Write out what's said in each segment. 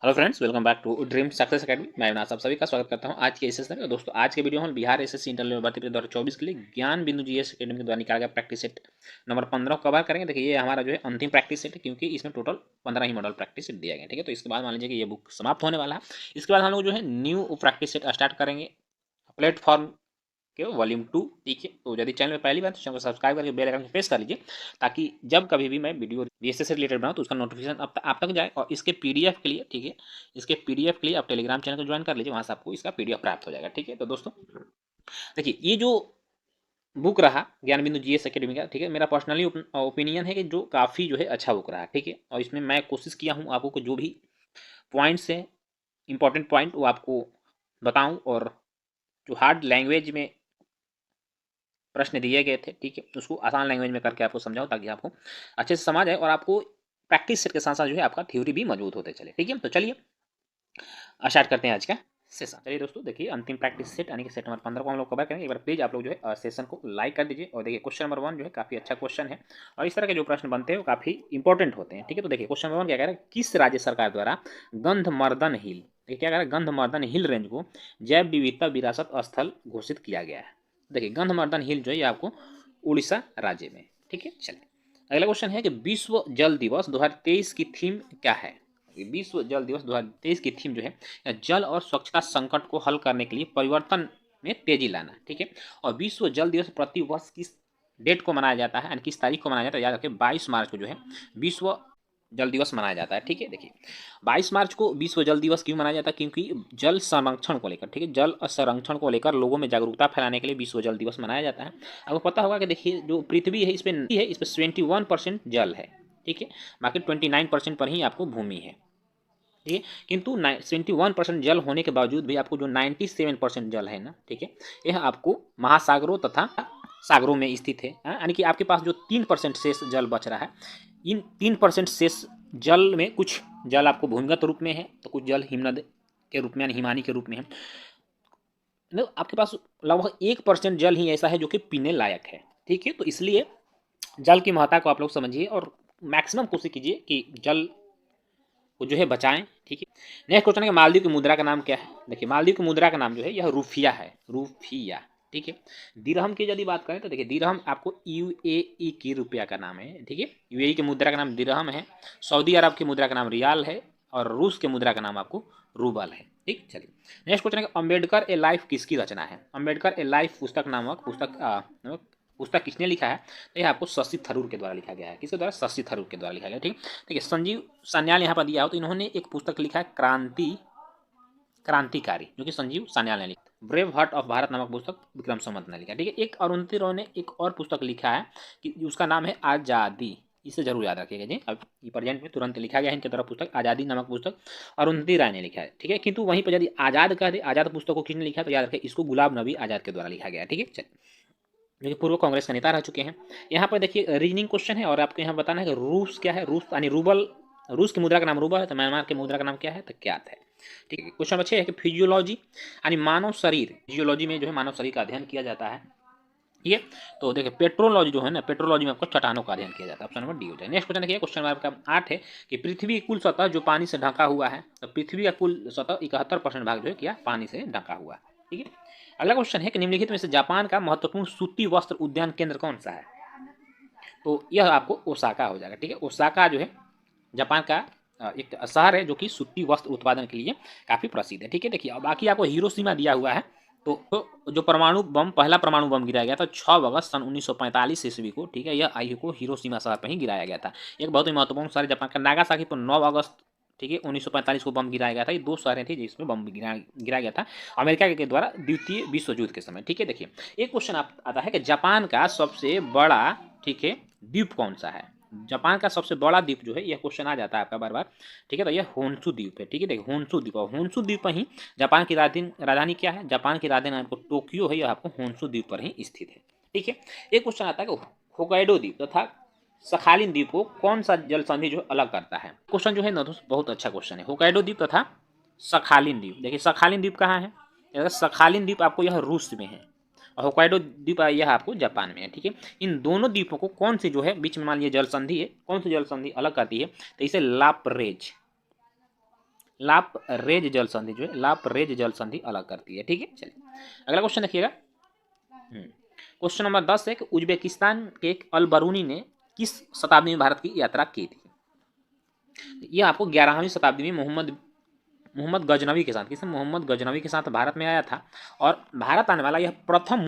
Hello friends, welcome back to dream success academy. मैं अविनाश, आप सभी का स्वागत करता हूं आज के इस सेशन में। दोस्तों, आज के वीडियो में बिहार एसएससी इंटरव्यू भर्ती 2024 के लिए ज्ञान बिंदु जीएस एकेडमी के द्वारा निकाला गया प्रैक्टिस सेट नंबर 15 को कवर करेंगे। देखिए, ये हमारा जो है अंतिम प्रैक्टिस सेट है, क्योंकि इसमें टोटल 15 ही मॉडल प्रैक्टिस सेट दिया गया। ठीक है, तो इसके बाद मान लीजिए कि ये बुक समाप्त होने वाला है। इसके बाद हम लोग जो है न्यू प्रैक्टिस सेट स्टार्ट करेंगे प्लेटफॉर्म के वॉल्यूम 2। ठीक है, तो यदि चैनल में पहली बार तो चैनल को सब्सक्राइब करके बेल आइकन को प्रेस कर लीजिए, ताकि जब कभी भी मैं वीडियो बीएसएस से रिलेटेड बनाऊँ तो उसका नोटिफिकेशन आप तक जाए। और इसके पीडीएफ के लिए, ठीक है, इसके पीडीएफ के लिए आप टेलीग्राम चैनल को ज्वाइन कर लीजिए, वहाँ से आपको इसका पीडीएफ प्राप्त हो जाएगा। ठीक है, तो दोस्तों देखिए, ये जो बुक रहा ज्ञान बिंदु जीएस एकेडमी का, ठीक है, मेरा पर्सनली ओपिनियन है कि जो काफ़ी जो है अच्छा बुक रहा। ठीक है, और इसमें मैं कोशिश किया हूँ आपको जो भी पॉइंट्स हैं, इंपॉर्टेंट पॉइंट, वो आपको बताऊँ। और जो हार्ड लैंग्वेज में प्रश्न दिए गए थे, ठीक है, उसको आसान लैंग्वेज में करके आपको समझाऊं, ताकि आपको अच्छे से समझ आए और आपको प्रैक्टिस सेट के साथ साथ जो है आपका थ्योरी भी मजबूत होते चले। ठीक है, तो चलिए स्टार्ट करते हैं आज का सेशन। चलिए दोस्तों, देखिए अंतिम प्रैक्टिस सेट यानी कि सेट नंबर 15 को हम लोग कवर करेंगे। एक बार प्लीज आप लोग जो है सेशन को लाइक कर दीजिए। और देखिए, क्वेश्चन नंबर 1 जो है काफी अच्छा क्वेश्चन है, और इस तरह के जो प्रश्न बनते हैं वो काफी इंपॉर्टेंट होते हैं। ठीक है, तो देखिए क्वेश्चन नंबर 1 क्या कह रहा है, किस राज्य सरकार द्वारा गंधमर्दन हिल, देखिए क्या कह रहा है, गंधमर्दन हिल रेंज को जैव विविधता विरासत स्थल घोषित किया गया है। देखिए, गंधमर्दन हिल जो है ये आपको उड़ीसा राज्य में। ठीक है, चलिए अगला क्वेश्चन है कि विश्व जल दिवस 2023 की थीम क्या है। विश्व जल दिवस 2023 की थीम जो है जल और स्वच्छता संकट को हल करने के लिए परिवर्तन में तेजी लाना। ठीक है, और विश्व जल दिवस प्रति वर्ष किस डेट को मनाया जाता है, यानी किस तारीख को मनाया जाता है, याद रखें 22 मार्च को जो है विश्व जल दिवस मनाया जाता है। ठीक है, देखिए 22 मार्च को विश्व जल दिवस क्यों मनाया जाता है, क्योंकि जल संरक्षण को लेकर, ठीक है, जल संरक्षण को लेकर लोगों में जागरूकता फैलाने के लिए विश्व जल दिवस मनाया जाता है। आपको पता होगा कि देखिए जो पृथ्वी है, इस पर 21% जल है। ठीक है, बाकी 29% पर ही आपको भूमि है। ठीक है, किंतु 71% जल होने के बावजूद भी आपको जो 97% जल है ना, ठीक है, यह आपको महासागरों तथा सागरों में स्थित है। यानी कि आपके पास जो 3% शेष जल बच रहा है, इन 3% शेष जल में कुछ जल आपको भूमिगत रूप में है, तो कुछ जल हिमनद के रूप में यानी हिमानी के रूप में है। आपके पास लगभग 1% जल ही ऐसा है जो कि पीने लायक है। ठीक है, तो इसलिए जल की महत्ता को आप लोग समझिए और मैक्सिमम कोशिश कीजिए कि जल को जो है बचाएं। ठीक है, नेक्स्ट क्वेश्चन है, मालदीव की मुद्रा का नाम क्या है। देखिए, मालदीव की मुद्रा का नाम जो है यह रूफिया है, रूफिया। ठीक है, दिरहम की यदि बात करें तो देखिए, दिरहम आपको यूएई की रुपया का नाम है। ठीक है, यूएई की मुद्रा का नाम दिरहम है, सऊदी अरब की मुद्रा का नाम रियाल है, और रूस के मुद्रा का नाम आपको रूबल है। ठीक, चलिए नेक्स्ट क्वेश्चन है, अम्बेडकर ए लाइफ किसकी रचना है। अम्बेडकर ए लाइफ पुस्तक नामक पुस्तक किसने लिखा है, तो यह आपको शशि थरूर के द्वारा लिखा गया है। किसके द्वारा, शशि थरूर के द्वारा लिखा गया। ठीक, देखिए संजीव सान्याल यहाँ पर दिया हो, तो इन्होंने एक पुस्तक लिखा है क्रांतिकारी, जो कि संजीव सान्याल ने लिखा। ब्रेव हार्ट ऑफ भारत नामक पुस्तक विक्रम संवत ने लिखा। ठीक है, एक अरुंधति रॉय ने एक और पुस्तक लिखा है कि उसका नाम है आज़ादी। इसे जरूर याद रखिएगा जी, अब ये प्रेजेंट में तुरंत लिखा गया है इनके द्वारा पुस्तक आज़ादी नामक पुस्तक अरुंधति राय ने लिखा है। ठीक है, किंतु वहीं पर यदि आज़ाद कह दे, आज़ाद पुस्तक को किसने लिखा है, तो याद रखें इसको गुलाब नबी आज़ाद के द्वारा लिखा गया है। ठीक है, चलिए, जो कि पूर्व कांग्रेस का नेता रह चुके हैं। यहाँ पर देखिए रीजनिंग क्वेश्चन है, और आपको यहाँ बताना है कि रूस क्या है, रूस यानी रूबल, रूस की मुद्रा का नाम रूबल है, तो म्यांमार की मुद्रा का नाम क्या है, तो क्या है। ठीक है, क्वेश्चन नंबर 6 है कि फिजियोलॉजी यानी मानव शरीर, फिजियोलॉजी में जो है मानव शरीर का अध्ययन किया जाता है। ठीक है, तो देखिए पेट्रोलॉजी जो है ना, पेट्रोलॉजी में आपको चट्टानों का अध्ययन किया जाता है। ऑप्शन नंबर डी हो जाए। नेक्स्ट क्वेश्चन देखिए, क्वेश्चन नंबर आपका 8 है कि पृथ्वी की कुल सतह जो पानी से ढका हुआ है, तो पृथ्वी का कुल सतह 71% भाग जो है क्या, पानी से ढका हुआ है। ठीक है, अगला क्वेश्चन है कि निम्नलिखित में से जापान का महत्वपूर्ण सूती वस्त्र उद्यान केंद्र कौन सा है, तो यह आपको ओसाका हो जाएगा। ठीक है, ओसाका जो है जापान का एक शहर है जो कि सूती वस्त्र उत्पादन के लिए काफ़ी प्रसिद्ध है। ठीक है, देखिए अब बाकी आपको हिरोशिमा दिया हुआ है, तो जो परमाणु बम, पहला परमाणु बम गिराया गया था 6 अगस्त सन 1945 ईस्वी को। ठीक है, यह आई को हिरोशिमा शहर पर ही गिराया गया था। एक बहुत ही महत्वपूर्ण शहर जापान का। नागासाकी पर 9 अगस्त, ठीक है, 1945 को बम गिराया गया था। ये दो शहरें थी जिसमें बम गिराया गया था अमेरिका के द्वारा द्वितीय विश्व युद्ध के समय। ठीक है, देखिए एक क्वेश्चन आता है कि जापान का सबसे बड़ा, ठीक है, द्वीप कौन सा है। जापान का सबसे बड़ा द्वीप जो है, यह क्वेश्चन आ जाता है आपका बार बार। ठीक है, तो यह होन्शु द्वीप है। ठीक है, देखिए होन्शु द्वीप, और होन्शु द्वीप पर ही जापान की राजधानी क्या है, जापान की राजधानी आपको टोक्यो है, यह आपको होन्शु द्वीप पर ही स्थित है। ठीक है, एक क्वेश्चन आता है कि होकाइडो द्वीप तथा सखालिन द्वीप को कौन सा जल संधि जो अलग करता है। क्वेश्चन जो है ना दोस्त बहुत अच्छा क्वेश्चन है। होकाइडो द्वीप तथा सखालिन द्वीप, देखिए सखालिन द्वीप कहाँ है, सखालिन द्वीप आपको यह रूस में है, और होकाइडो द्वीप यह आपको जापान में है। ठीक है, इन दोनों द्वीपों को कौन सी जो है बीच में मान लीजिए जल संधि है, कौन सी जल संधि अलग करती है, तो इसे लापरेज, लापरेज जल संधि जो है लापरेज जल संधि अलग करती है। ठीक है, चलिए अगला क्वेश्चन देखिएगा। क्वेश्चन नंबर 10 है कि उज्बेकिस्तान के एक अल बरूनी ने किस शताब्दी में भारत की यात्रा की थी? यह आपको 11वीं शताब्दी में मोहम्मद गजनवी के साथ, किसने? मोहम्मद गजनवी के साथ भारत में आया था और भारत आने वाला यह प्रथम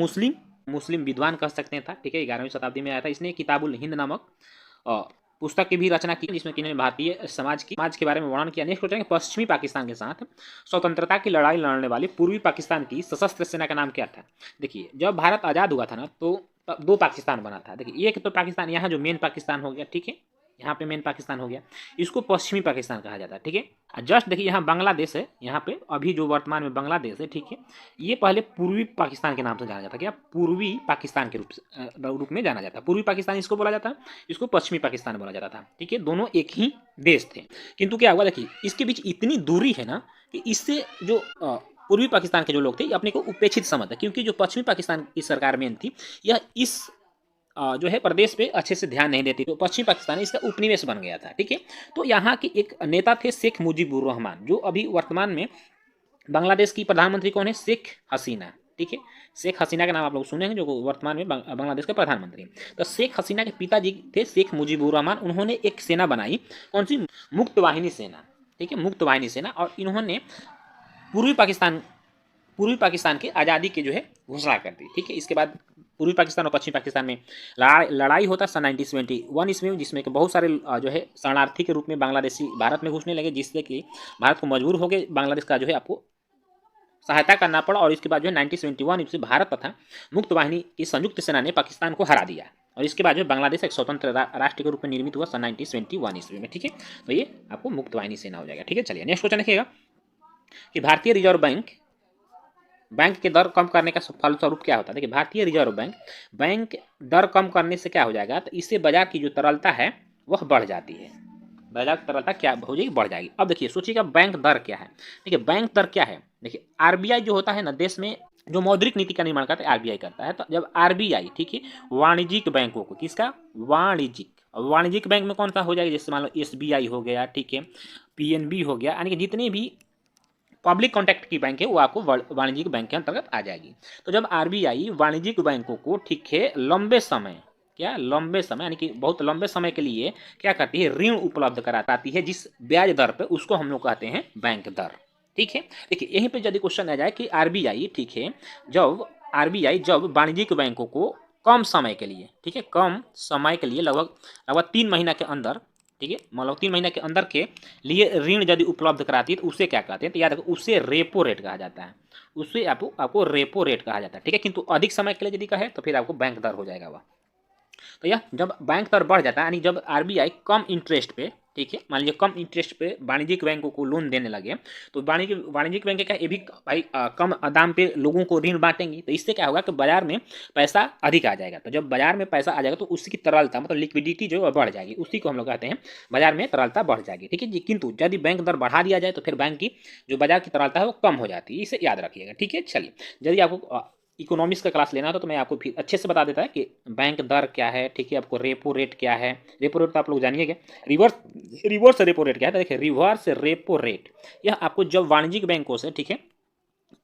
मुस्लिम विद्वान कह सकते हैं था। ठीक है, 11वीं शताब्दी में आया था। इसने किताबुल हिंद नामक पुस्तक की भी रचना की, जिसमें कि भारतीय समाज के बारे में वर्णन किया। नेक्स्ट क्वेश्चन है, पश्चिमी पाकिस्तान के साथ स्वतंत्रता की लड़ाई लड़ने वाली पूर्वी पाकिस्तान की सशस्त्र सेना का नाम क्या था? देखिए, जब भारत आज़ाद हुआ था ना, तो दो पाकिस्तान बना था। देखिए, एक तो पाकिस्तान यहाँ जो मेन पाकिस्तान हो गया, ठीक है, यहाँ पे मेन पाकिस्तान हो गया, इसको पश्चिमी पाकिस्तान कहा जाता है। ठीक है, जस्ट देखिए यहाँ बांग्लादेश है, यहाँ पे अभी जो वर्तमान में बांग्लादेश है, ठीक है, ये पहले पूर्वी पाकिस्तान के नाम से जाना जाता है। क्या? पूर्वी पाकिस्तान के रूप में जाना जाता है। पूर्वी पाकिस्तान इसको बोला जाता है, इसको पश्चिमी पाकिस्तान बोला जाता था। ठीक है, दोनों एक ही देश थे, किंतु क्या हुआ, देखिए इसके बीच इतनी दूरी है ना कि इससे जो पूर्वी पाकिस्तान के जो लोग थे अपने को उपेक्षित समझते, क्योंकि जो पश्चिमी पाकिस्तान की सरकार मेन थी, यह इस जो है प्रदेश पे अच्छे से ध्यान नहीं देती, तो पश्चिमी पाकिस्तान इसका उपनिवेश बन गया था। ठीक है, तो यहाँ के एक नेता थे शेख मुजीबुर रहमान, जो अभी वर्तमान में बांग्लादेश की प्रधानमंत्री कौन है? शेख हसीना। ठीक है, शेख हसीना का नाम आप लोग सुने हैं, जो वर्तमान में बांग्लादेश के प्रधानमंत्री। तो शेख हसीना के पिताजी थे शेख मुजीबुर रहमान। उन्होंने एक सेना बनाई, कौन सी? मुक्त वाहिनी सेना। ठीक है, मुक्त वाहिनी सेना, और इन्होंने पूर्वी पाकिस्तान की आज़ादी की जो है घोषणा कर दी। ठीक है, इसके बाद पूर्वी पाकिस्तान और पश्चिमी पाकिस्तान में लड़ाई होता है सन 1971 ईस्वी में, जिसमें कि बहुत सारे जो है शरणार्थी के रूप में बांग्लादेशी भारत में घुसने लगे, जिससे कि भारत को मजबूर हो गए बांग्लादेश का जो है आपको सहायता करना पड़ा। और इसके बाद जो है 1971 ईस्वी भारत तथा मुक्त वाहिनी की संयुक्त सेना ने पाकिस्तान को हरा दिया, और इसके बाद जो बांग्लादेश एक स्वतंत्र राष्ट्र के रूप में निर्मित हुआ सन 1971 ईस्वी में। ठीक है, तो ये आपको मुक्त वाहिनी सेना हो जाएगा। ठीक है, चलिए नेक्स्ट क्वेश्चन देखिएगा कि भारतीय रिजर्व बैंक के दर कम करने का फलस्वरूप क्या होता है? देखिए, भारतीय रिजर्व बैंक दर कम करने से क्या हो जाएगा, तो इससे बाजार की जो तरलता है वह बढ़ जाती है। बाजार की तरलता क्या हो जाएगी? बढ़ जाएगी। अब देखिए, सोचिएगा बैंक दर क्या है। देखिए, बैंक दर क्या है? देखिए, आरबीआई जो होता है ना, देश में जो मौद्रिक नीति का निर्माण करता है आरबीआई करता है। तो जब आरबीआई, ठीक है, वाणिज्यिक बैंकों को, किसका? वाणिज्यिक बैंक में कौन सा हो जाएगा? जैसे मान लो एसबीआई हो गया, ठीक है, पीएनबी हो गया, यानी कि जितने भी पब्लिक कॉन्टैक्ट की बैंक है वो आपको वाणिज्यिक बैंक के अंतर्गत आ जाएगी। तो जब आरबीआई वाणिज्यिक बैंकों को, ठीक है, लंबे समय यानी कि बहुत लंबे समय के लिए क्या करती है? ऋण उपलब्ध कराती है, जिस ब्याज दर पे, उसको हम लोग कहते हैं बैंक दर। ठीक है, देखिए यहीं पे यदि क्वेश्चन आ जाए कि आरबीआई, ठीक है, जब वाणिज्यिक बैंकों को कम समय के लिए, ठीक है, कम समय के लिए लगभग 3 महीना के अंदर, ठीक है, मतलब 3 महीने के अंदर के लिए ऋण यदि उपलब्ध कराती है, तो उसे क्या कहते हैं? तो याद रखो, उससे रेपो रेट कहा जाता है। उससे आपको रेपो रेट कहा जाता है। ठीक है, किंतु अधिक समय के लिए यदि कहे तो फिर आपको बैंक दर हो जाएगा वह। तो यह जब बैंक दर बढ़ जाता है, यानी जब आरबीआई कम इंटरेस्ट पे, ठीक है, मान लीजिए कम इंटरेस्ट पे वाणिज्यिक बैंकों को लोन देने लगे, तो वाणिज्यिक बैंक क्या, ये भी भाई कम दाम पे लोगों को ऋण बांटेंगी, तो इससे क्या होगा कि बाजार में पैसा अधिक आ जाएगा। तो जब बाजार में पैसा आ जाएगा तो उसकी तरलता, मतलब लिक्विडिटी जो है बढ़ जाएगी, उसी को हम लोग कहते हैं बाजार में तरलता बढ़ जाएगी। ठीक है जी, किंतु यदि बैंक दर बढ़ा दिया जाए तो फिर बैंक की जो बाजार की तरलता है वो कम हो जाती है, इसे याद रखिएगा। ठीक है, चलिए यदि आपको इकोनॉमिक्स का क्लास लेना तो मैं आपको फिर अच्छे से बता देता है कि बैंक दर क्या है। ठीक है, आपको रेपो रेट क्या है? रेपो रेट तो आप लोग जानिएगा। रिवर्स रेपो रेट क्या है? तो देखिए, रिवर्स रेपो रेट यह आपको जब वाणिज्यिक बैंकों से, ठीक है,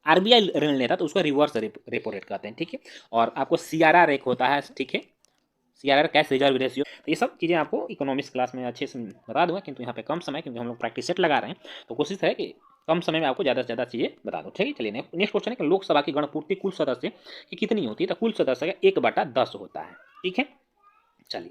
आरबीआई ऋण लेता है तो उसको रिवर्स रेपो रेट कहते हैं। ठीक है, और आपको सीआरआर एक होता है, ठीक है, सीआरआर कैश रिजर्व रेशियो। तो ये सब चीज़ें आपको इकोनॉमिक्स क्लास में अच्छे से बता दूंगा, किंतु यहाँ पे कम समय, क्योंकि हम लोग प्रैक्टिस सेट लगा रहे हैं, तो कोशिश है कि कम समय में आपको ज़्यादा से ज़्यादा चीज़ें बता दो। ठीक है, चलिए नेक्स्ट क्वेश्चन है कि लोकसभा की गणपूर्ति कुल सदस्य की कितनी होती है? तो कुल सदस्य का 1/10 होता है। ठीक है, चलिए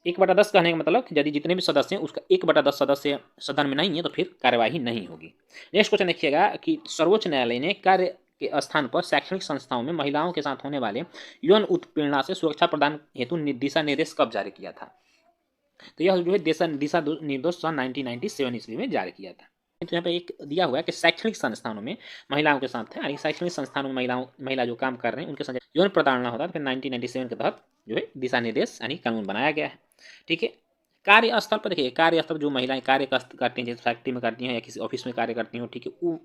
1/10 कहने का मतलब कि यदि जितने भी सदस्य हैं उसका 1/10 सदस्य सदन में नहीं है तो फिर कार्यवाही नहीं होगी। नेक्स्ट क्वेश्चन देखिएगा कि सर्वोच्च न्यायालय ने कार्य के स्थान पर शैक्षणिक संस्थाओं में महिलाओं के साथ होने वाले यौन उत्पीड़ना से सुरक्षा प्रदान हेतु दिशा निर्देश कब जारी किया था? तो यह जो है दिशा निर्देश सन 1997 ईस्वी में जारी किया था। तो यहाँ पे एक दिया हुआ है कि शैक्षणिक संस्थानों में महिलाओं के साथ है, यानी शैक्षणिक संस्थानों में महिला जो काम कर रहे हैं उनके साथ यौन प्रताड़ना होता है, तो फिर 1997 के तहत जो है दिशा निर्देश यानी कानून बनाया गया है। ठीक है, कार्यस्थल पर देखिए, कार्यस्थल जो महिलाएं कार्य करती हैं, जैसे फैक्ट्री में करती हैं या किसी ऑफिस में कार्य करती हैं, ठीक है,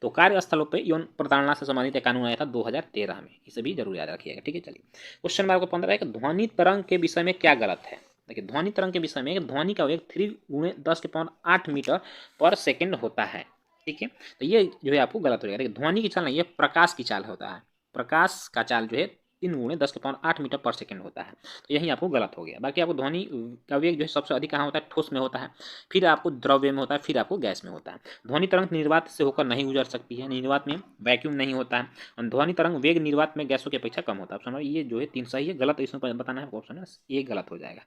तो कार्यस्थलों पे यौन प्रताड़ना से संबंधित एक कानून आया था 2013 में, इसे भी जरूर याद रखिएगा। ठीक है, चलिए क्वेश्चन नंबर 15 है कि ध्वनि तरंग के विषय में क्या गलत है? देखिए ध्वनि तरंग के विषय में ध्वनि का वेग 3 × 10⁸ मीटर पर सेकेंड होता है। ठीक है, तो ये जो है आपको गलत हो जाएगा। देखिए ध्वनि की चाल नहीं, ये प्रकाश की चाल होता है। प्रकाश का चाल जो है 3 × 10⁸ मीटर पर सेकेंड होता है, तो यही आपको गलत हो गया। बाकी आपको ध्वनि का वेग जो है सबसे अधिक कहाँ होता है, ठोस में होता है, फिर आपको द्रव्य में होता है, फिर आपको गैस में होता है। ध्वनि तरंग निर्वात से होकर नहीं गुजर सकती है, निर्वात में वैक्यूम नहीं होता है, और ध्वनि तरंग वेग निर्वात में गैसों की अपेक्षा कम होता है। समझ ये जो है 3 सही है, गलत इसमें बताना है ऑप्शन है, ये गलत हो जाएगा।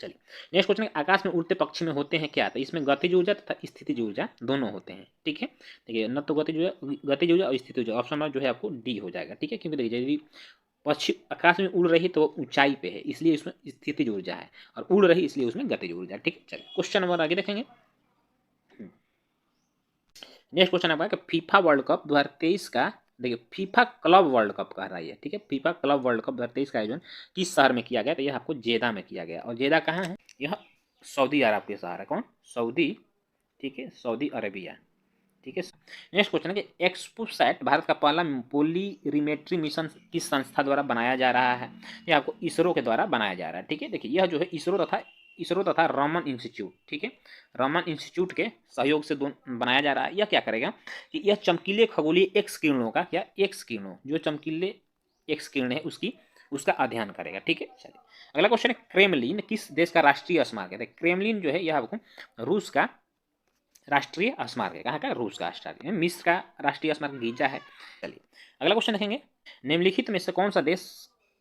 चलिए नेक्स्ट क्वेश्चन, आकाश में उड़ते पक्षी में होते हैं क्या, तो इसमें गतिज ऊर्जा तथा स्थितिज ऊर्जा दोनों होते हैं। ठीक है, देखिए न तो गतिज ऊर्जा और स्थितिज ऊर्जा, ऑप्शन जो है आपको डी हो जाएगा। ठीक है, क्योंकि देखिए यदि पक्षी आकाश में उड़ रही तो वो ऊंचाई पे है, इसलिए इसमें स्थितिज ऊर्जा है, और उड़ रही इसलिए उसमें गतिज ऊर्जा। ठीक है, चलिए क्वेश्चन नंबर आगे देखेंगे। नेक्स्ट क्वेश्चन आपका कि फीफा वर्ल्ड कप 2023 का, देखिए फीफा क्लब वर्ल्ड कप कह रहा है। ठीक है, फीफा क्लब वर्ल्ड कप 2023 का आयोजन किस शहर में किया गया, तो यह आपको जेदा में किया गया, और जेदा कहाँ है, यह सऊदी अरब के शहर है। कौन, सऊदी, ठीक है, सऊदी अरेबिया। ठीक है, नेक्स्ट क्वेश्चन है कि एक्सपोसैट भारत का पहला पोलीरिमेट्री मिशन किस संस्था द्वारा बनाया जा रहा है, यह आपको इसरो के द्वारा बनाया जा रहा है। ठीक है, देखिए यह जो है इसरो तथा रमन इंस्टीट्यूट, ठीक है, रमन इंस्टीट्यूट के सहयोग से बनाया जा रहा है। यह क्या करेगा कि यह चमकीले खगोलीय एक्स किरणों का, क्या एक्स किरणों, जो चमकीले एक्स किरण है उसका अध्ययन करेगा। ठीक है, चलिए अगला क्वेश्चन है क्रेमलिन किस देश का राष्ट्रीय स्मारक है। क्रेमलिन जो है यह आपको रूस का राष्ट्रीय स्मारक है। कहाँ का, रूस का राष्ट्रीय। मिस्र का राष्ट्रीय स्मारक गीजा है। चलिए अगला क्वेश्चन देखेंगे, निम्नलिखित में से कौन सा देश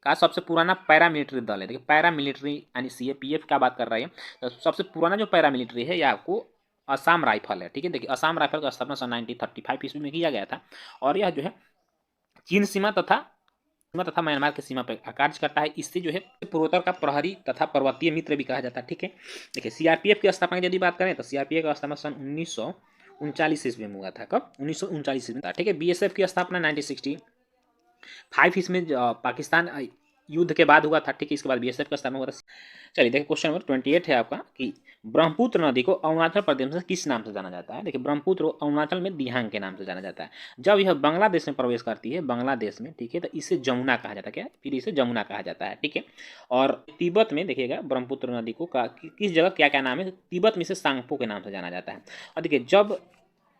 का सबसे पुराना पैरामिलिट्री दल है। देखिए पैरामिलिट्री यानी सीएपीएफ का बात कर रहे हैं, तो सबसे पुराना जो पैरामिलिट्री है यह आपको असम राइफल है। ठीक है, देखिए असम राइफल का स्थापना सन 1935 ईस्वी में किया गया था, और यह जो है चीन सीमा तथा म्यांमार की सीमा पर कार्य करता है। इससे जो है पूर्वोत्तर का प्रहरी तथा पर्वतीय मित्र भी कहा जाता है। ठीक है, देखिए सीआरपीएफ की स्थापना की यदि बात करें तो सीआरपीएफ का स्थापना सन 1939 ईस्वी में हुआ था। कब, 1939 ईस्वी में। ठीक है, बीएसएफ की स्थापना 1965 ईस्वी में पाकिस्तान युद्ध के बाद हुआ था। ठीक है, इसके बाद बीएसएफ का स्थापना हुआ था। चलिए देखिए क्वेश्चन नंबर 28 है आपका कि ब्रह्मपुत्र नदी को अरुणाचल प्रदेश में किस नाम से जाना जाता है। देखिए ब्रह्मपुत्र अरुणाचल में दिहांग के नाम से जाना जाता है। जब यह बांग्लादेश में प्रवेश करती है, बांग्लादेश में, ठीक है, तो इसे जमुना कहा जाता है। क्या, फिर इसे जमुना कहा जाता है। ठीक है, और तिब्बत में देखिएगा ब्रह्मपुत्र नदी को किस जगह क्या क्या नाम है, तिब्बत में इसे सांगपो के नाम से जाना जाता है। और देखिए जब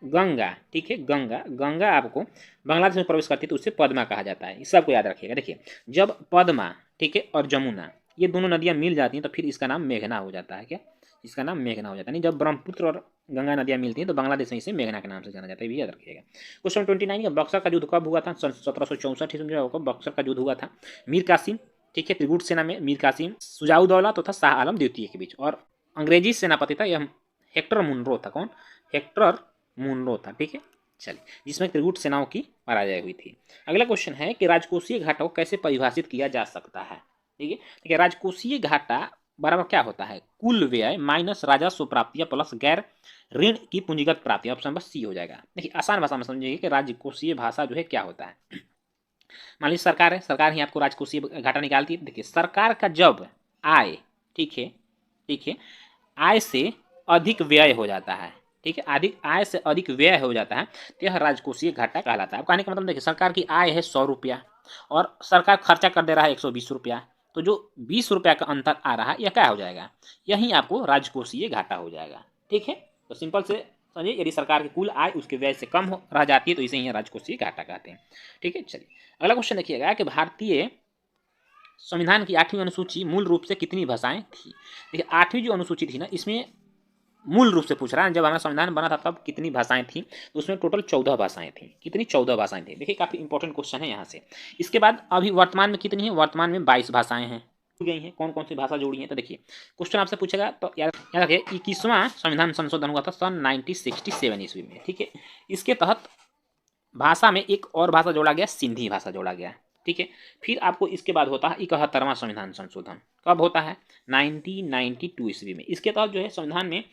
गंगा, ठीक है, गंगा आपको बांग्लादेश में प्रवेश करती है तो उसे पद्मा कहा जाता है। इस सबको याद रखिएगा। देखिए जब पद्मा, ठीक है, और जमुना ये दोनों नदियां मिल जाती हैं तो फिर इसका नाम मेघना हो जाता है। क्या, इसका नाम मेघना हो जाता है। नहीं, जब ब्रह्मपुत्र और गंगा नदियां मिलती हैं तो बांग्लादेश में इसे मेघना के नाम से जाना जाता है, भी याद रखिएगा। क्वेश्चन 29 का बक्सर का युद्ध कब हुआ था, 1764 ईस्वी में बक्सर का युद्ध हुआ था। मीर कासिम, ठीक है, त्रिगुट सेना में मीर कासिम, सुजाउद्दौला तथा शाह आलम द्वितीय के बीच, और अंग्रेजी सेनापति था यह हेक्टर मुनरो था। कौन, हेक्टर मुनरो था। ठीक है, चलिए जिसमें त्रिगुट सेनाओं की पराजय हुई थी। अगला क्वेश्चन है कि राजकोषीय घाटा को कैसे परिभाषित किया जा सकता है। ठीक है, देखिए राजकोषीय घाटा बराबर क्या होता है, कुल व्यय माइनस राजस्व प्राप्तियां प्लस गैर ऋण की पूंजीगत प्राप्ति। ऑप्शन नंबर सी हो जाएगा। देखिए आसान भाषा में समझिए कि राजकोषीय भाषा जो है क्या होता है। मान लीजिए सरकार है, सरकार ही आपको राजकोषीय घाटा निकालती है। देखिए सरकार का जब आय, ठीक है, आय से अधिक व्यय हो जाता है, ठीक है, अधिक आय से अधिक व्यय हो जाता है तो यह राजकोषीय घाटा कहलाता है। अब कहने का मतलब देखिए सरकार की आय है 100 रुपया और सरकार खर्चा कर दे रहा है 120 रुपया, तो जो 20 रुपया का अंतर आ रहा है यह क्या हो जाएगा, यही आपको राजकोषीय घाटा हो जाएगा। ठीक है, तो सिंपल से समझिए, यदि सरकार की कुल आय उसके व्यय से कम रह जाती है तो इसे ही राजकोषीय घाटा कहते हैं। ठीक है, चलिए अगला क्वेश्चन देखिएगा कि भारतीय संविधान की 8वीं अनुसूची मूल रूप से कितनी भाषाएं थी। देखिए 8वीं जो अनुसूची थी ना, इसमें मूल रूप से पूछ रहा है जब हमारा संविधान बना था तब कितनी भाषाएं थी, तो उसमें टोटल 14 भाषाएं थी। कितनी, 14 भाषाएं थी। देखिए काफी इंपॉर्टेंट क्वेश्चन है यहाँ से। इसके बाद अभी वर्तमान में कितनी है, वर्तमान में 22 भाषाएं हैं, गई हैं। कौन कौन सी भाषा जोड़ी है, तो देखिए क्वेश्चन आपसे पूछेगा तो याद रखिए 21वां संविधान संशोधन हुआ था सन 1967 ईस्वी में। ठीक है, इसके तहत भाषा में एक और भाषा जोड़ा गया, सिंधी भाषा जोड़ा गया। ठीक है, फिर आपको इसके बाद होता है 71वां संविधान संशोधन। कब होता है, 1992 ईस्वी में। इसके तहत जो है संविधान में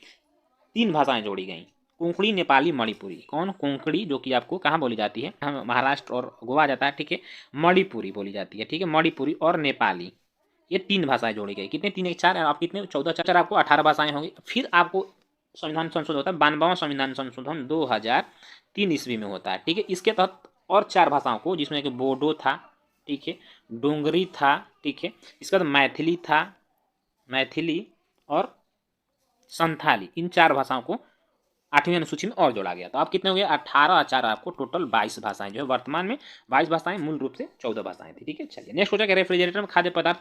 3 भाषाएं जोड़ी गई, कोंकणी, नेपाली, मणिपुरी। कौन, कोंकणी जो कि आपको कहाँ बोली जाती है, हम महाराष्ट्र और गोवा जाता है। ठीक है, मणिपुरी बोली जाती है। ठीक है, मणिपुरी और नेपाली, ये 3 भाषाएं जोड़ी गई। कितने, 3 1 4, आप कितने 14 4 आपको 18 भाषाएं होंगी। फिर आपको संविधान संशोधन होता है 92वां संविधान संशोधन 2003 ईस्वी में होता है। ठीक है, इसके तहत और 4 भाषाओं को, जिसमें कि बोडो था, ठीक है, डोंगरी था, ठीक है, इसके बाद मैथिली था, मैथिली और संथाली, इन 4 भाषाओं को 8वीं अनुसूची में और जोड़ा गया। तो आप कितने हो गए? 18 और 4 आपको टोटल 22 भाषाएं जो है वर्तमान में 22 भाषाएं, मूल रूप से 14 भाषाएं थी। ठीक है, चलिए नेक्स्ट हो जाएगा रेफ्रिजरेटर में खाद्य पदार्थ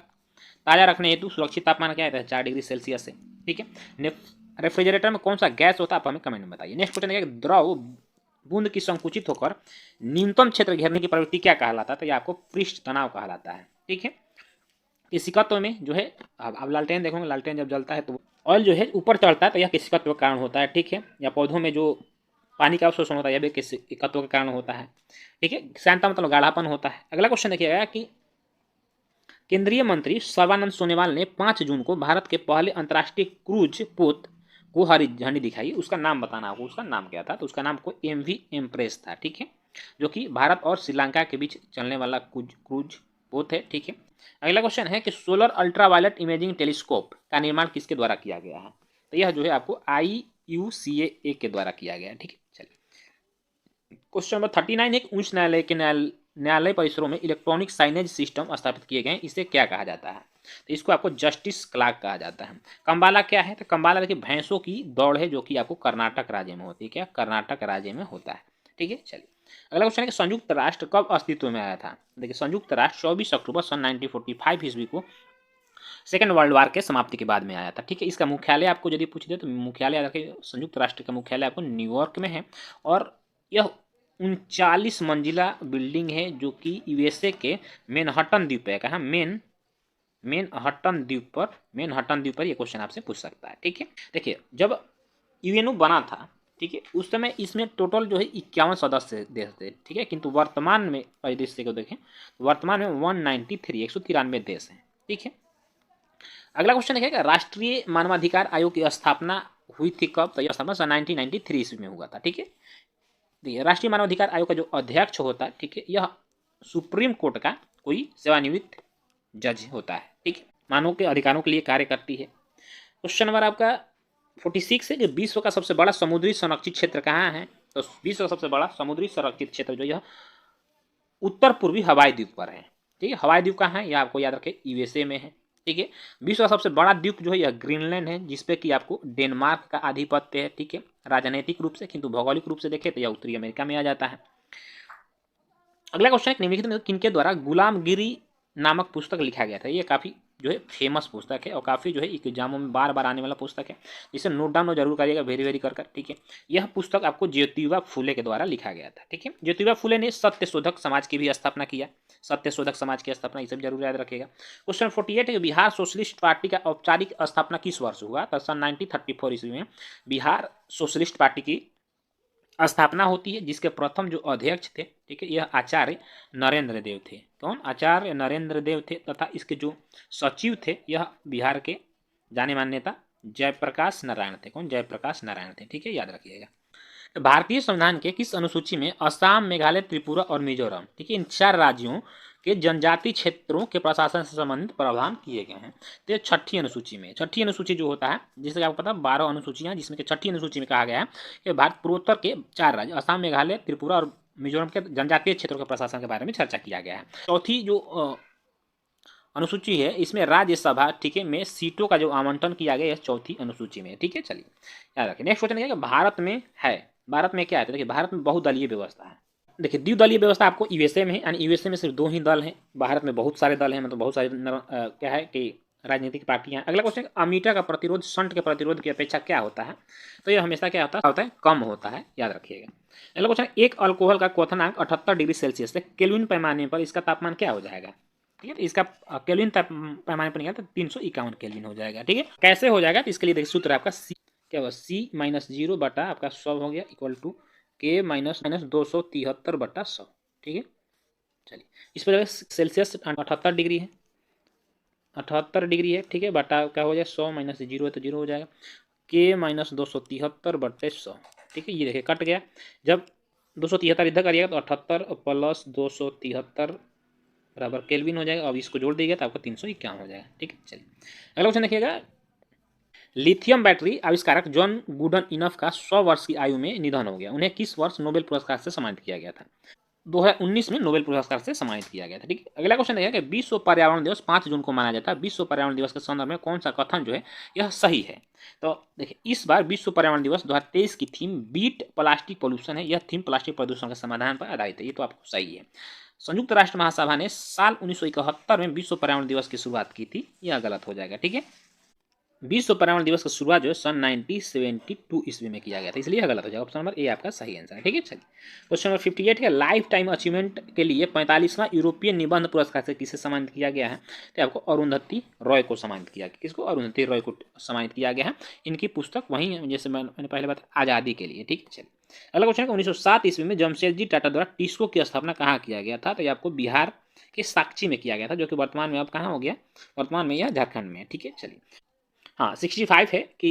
ताज़ा रखने हेतु सुरक्षित तापमान क्या है? 4 डिग्री सेल्सियस से। ठीक है, रेफ्रिजरेटर में कौन सा गैस होता है आप हमें कमेंट में बताइए। नेक्स्ट क्वेश्चन है द्रव बूंद की संकुचित होकर न्यूनतम क्षेत्र घेरने की प्रवृत्ति क्या कहलाता है? तो ये आपको पृष्ठ तनाव कहलाता है। ठीक है, किसिकत्व में जो है अब लालटेन देखोगे, लालटेन जब जलता है तो ऑयल जो है ऊपर चढ़ता है तो यह किसिकत्व के कारण होता है। ठीक है, या पौधों में जो पानी का अवशोषण होता है यह भी किसिकत्व के कारण होता है। ठीक है, श्यानता मतलब गाढ़ापन होता है। अगला क्वेश्चन देखिएगा कि केंद्रीय मंत्री सर्बानंद सोनोवाल ने 5 जून को भारत के पहले अंतर्राष्ट्रीय क्रूज पोत को हरी झंडी दिखाई। उसका नाम बताना होगा, उसका नाम क्या था? तो उसका नाम को MV एम्प्रेस था। ठीक है, जो कि भारत और श्रीलंका के बीच चलने वाला क्रूज पोत है। ठीक है, अगला क्वेश्चन है कि सोलर अल्ट्रावायलेट इमेजिंग टेलीस्कोप का निर्माण किसके द्वारा किया गया है? तो यह जो है आपको IUCAA के द्वारा किया गया है। ठीक है, चलिए क्वेश्चन नंबर 39 है उच्च न्यायालय के न्यायालय परिसरों में इलेक्ट्रॉनिक साइनेज सिस्टम स्थापित किए गए, इसे क्या कहा जाता है? तो इसको आपको जस्टिस क्लॉक कहा जाता है। कंबाला क्या है? तो कंबाला देखिए भैंसों की दौड़ है जो कि आपको कर्नाटक राज्य में होती है। क्या? कर्नाटक राज्य में होता है। ठीक है, चलिए अगला क्वेश्चन है कि संयुक्त राष्ट्र कब अस्तित्व में आया था? देखिए संयुक्त राष्ट्र 24 अक्टूबर सन 1945 ईस्वी को सेकेंड वर्ल्ड वार के समाप्ति के बाद में आया था। ठीक है, इसका मुख्यालय आपको यदि पूछ दे तो मुख्यालय संयुक्त राष्ट्र का मुख्यालय आपको न्यूयॉर्क में है और यह 39 मंजिला बिल्डिंग है जो कि USA के मैनहट्टन द्वीप पे है। कहाँ? मैनहट्टन द्वीप पर ये क्वेश्चन आपसे पूछ सकता है। ठीक है, देखिए जब UNO बना था, ठीक है, उस समय इसमें टोटल जो है 51 सदस्य देश थे। ठीक है, किंतु वर्तमान में परिदृश्य को देखें तो वर्तमान में 193 देश हैं। ठीक है, अगला क्वेश्चन है राष्ट्रीय मानवाधिकार आयोग की स्थापना हुई थी कब? तो यह स्थापना 1993 ईस्वी में हुआ था। ठीक है, देखिए राष्ट्रीय मानवाधिकार आयोग का जो अध्यक्ष होता है, ठीक है, यह सुप्रीम कोर्ट का कोई सेवानिवृत्त जज होता है। ठीक है, मानव के अधिकारों के लिए कार्य करती है। क्वेश्चन नंबर आपका 46 है कि विश्व का सबसे बड़ा समुद्री संरक्षित क्षेत्र कहाँ है? तो विश्व का सबसे बड़ा समुद्री संरक्षित क्षेत्र जो यह उत्तर पूर्वी हवाई द्वीप पर है। ठीक है, हवाई द्वीप कहाँ है? यह आपको याद रखें USA में है। ठीक है, विश्व का सबसे बड़ा द्वीप जो है यह ग्रीनलैंड है, जिसपे कि आपको डेनमार्क का आधिपत्य है। ठीक है, राजनीतिक रूप से, किंतु भौगोलिक रूप से देखें तो यह उत्तरी अमेरिका में आ जाता है। अगला क्वेश्चन है निम्नलिखित में किनके द्वारा गुलामगिरी नामक पुस्तक लिखा गया था? ये काफ़ी जो है फेमस पुस्तक है और काफ़ी जो है एग्जामों में बार बार आने वाला पुस्तक है, जिसे नोट डाउन जरूर करिएगा, वेरी वेरी कर। ठीक है, यह पुस्तक आपको ज्योतिबा फुले के द्वारा लिखा गया था। ठीक है, ज्योतिबा फुले ने सत्यशोधक समाज की भी स्थापना किया, सत्यशोधक समाज की स्थापना, इसे भी जरूर याद रखिएगा। क्वेश्चन 48 है बिहार सोशलिस्ट पार्टी का औपचारिक स्थापना किस वर्ष हुआ? तो सन 1934 ईस्वी में बिहार सोशलिस्ट पार्टी की स्थापना होती है, जिसके प्रथम जो अध्यक्ष थे, ठीक है, यह आचार्य नरेंद्र देव थे। कौन? आचार्य नरेंद्र देव थे। तथा इसके जो सचिव थे यह बिहार के जाने माने नेता जयप्रकाश नारायण थे। कौन? जयप्रकाश नारायण थे। ठीक है, याद रखिएगा। भारतीय संविधान के किस अनुसूची में असम, मेघालय, त्रिपुरा और मिजोरम, ठीक है, इन 4 राज्यों के जनजातीय क्षेत्रों के प्रशासन से संबंधित प्रावधान किए गए हैं? तो 6ठी अनुसूची में, 6ठी अनुसूची जो होता है, जिससे आपको पता है 12 अनुसूचियां, जिसमें कि 6ठी अनुसूची में कहा गया है कि भारत पूर्वोत्तर के 4 राज्य असम, मेघालय, त्रिपुरा और मिजोरम के जनजातीय क्षेत्रों के प्रशासन के बारे में चर्चा किया गया है। चौथी जो अनुसूची है इसमें राज्यसभा, ठीक है, में सीटों का जो आवंटन किया गया है चौथी अनुसूची में। ठीक है, चलिए याद रखिए। नेक्स्ट क्वेश्चन है कि भारत में क्या है? तो देखिए भारत में बहुदलीय व्यवस्था है। देखिए द्विदलीय व्यवस्था आपको USA में है, यानी USA में सिर्फ 2 ही दल हैं। भारत में बहुत सारे दल हैं, मतलब बहुत सारे क्या है कि राजनीतिक पार्टियां। अगला क्वेश्चन, अमीटर का प्रतिरोध शंट के प्रतिरोध की अपेक्षा क्या होता है? तो ये हमेशा क्या होता है? कम होता है, याद रखिएगा। अगला क्वेश्चन, एक अल्कोहल का क्वथनांक 78 डिग्री सेल्सियस से केल्विन पैमाने पर इसका तापमान क्या हो जाएगा? ठीक है, तो इसका केल्विन पैमाने पर निकाला तो 351 केल्विन हो जाएगा। ठीक है, कैसे हो जाएगा? तो इसके लिए देखिए सूत्र आपका क्या हुआ, C-0 बटा आपका 100 हो गया इक्वल टू K माइनस 273/100। ठीक है, चलिए इस पर सेल्सियस 78 डिग्री है, 78 डिग्री है। ठीक है, बटा क्या हो जाए 100 माइनस 0 है तो 0 हो जाएगा, K माइनस 273/100। ठीक है, ये देखिए कट गया। जब 273 इधर करिएगा तो 78 प्लस 273 बराबर केल्विन हो जाएगा। अब इसको जोड़ दीजिएगा तो आपको 351 हो जाएगा। ठीक है, चलिए अगला क्वेश्चन देखिएगा, लिथियम बैटरी आविष्कारक जॉन गुडन इनफ का 100 वर्ष की आयु में निधन हो गया। उन्हें किस वर्ष नोबेल पुरस्कार से सम्मानित किया गया था? 2019 में नोबेल पुरस्कार से सम्मानित किया गया था। ठीक है, अगला क्वेश्चन है कि विश्व पर्यावरण दिवस 5 जून को मनाया जाता है। विश्व पर्यावरण दिवस के संदर्भ में कौन सा कथन जो है यह सही है? तो देखिए, इस बार विश्व पर्यावरण दिवस 2023 की थीम बीट प्लास्टिक पोल्यूशन है। यह थीम प्लास्टिक प्रदूषण के समाधान पर आधारित है। ये तो आपको सही है। संयुक्त राष्ट्र महासभा ने साल 1971 में विश्व पर्यावरण दिवस की शुरुआत की थी। यह गलत हो जाएगा। ठीक है, विश्व पर्यावरण दिवस की शुरुआत जो है सन 1972 ईस्वी में किया गया था, इसलिए गलत हो जाएगा। ऑप्शन नंबर ए आपका सही आंसर है। ठीक है, चलिए क्वेश्चन नंबर 58 है, लाइफ टाइम अचीवमेंट के लिए 45वां यूरोपीय निबंध पुरस्कार से किसे सम्मानित किया गया है? तो आपको अरुंधति रॉय को सम्मानित किया गया। किसको? अरुंधति रॉय को सम्मानित किया गया है। इनकी पुस्तक वही है जैसे मैंने पहले बताया, आज़ादी के लिए। ठीक है, चलिए अगला क्वेश्चन है, 1907 ईस्वी में जमशेदजी टाटा द्वारा टिस्को की स्थापना कहाँ किया गया था? तो ये आपको बिहार के साक्ची में किया गया था, जो कि वर्तमान में अब कहाँ हो गया? वर्तमान में यह झारखंड में है। ठीक है, चलिए हाँ 65 है कि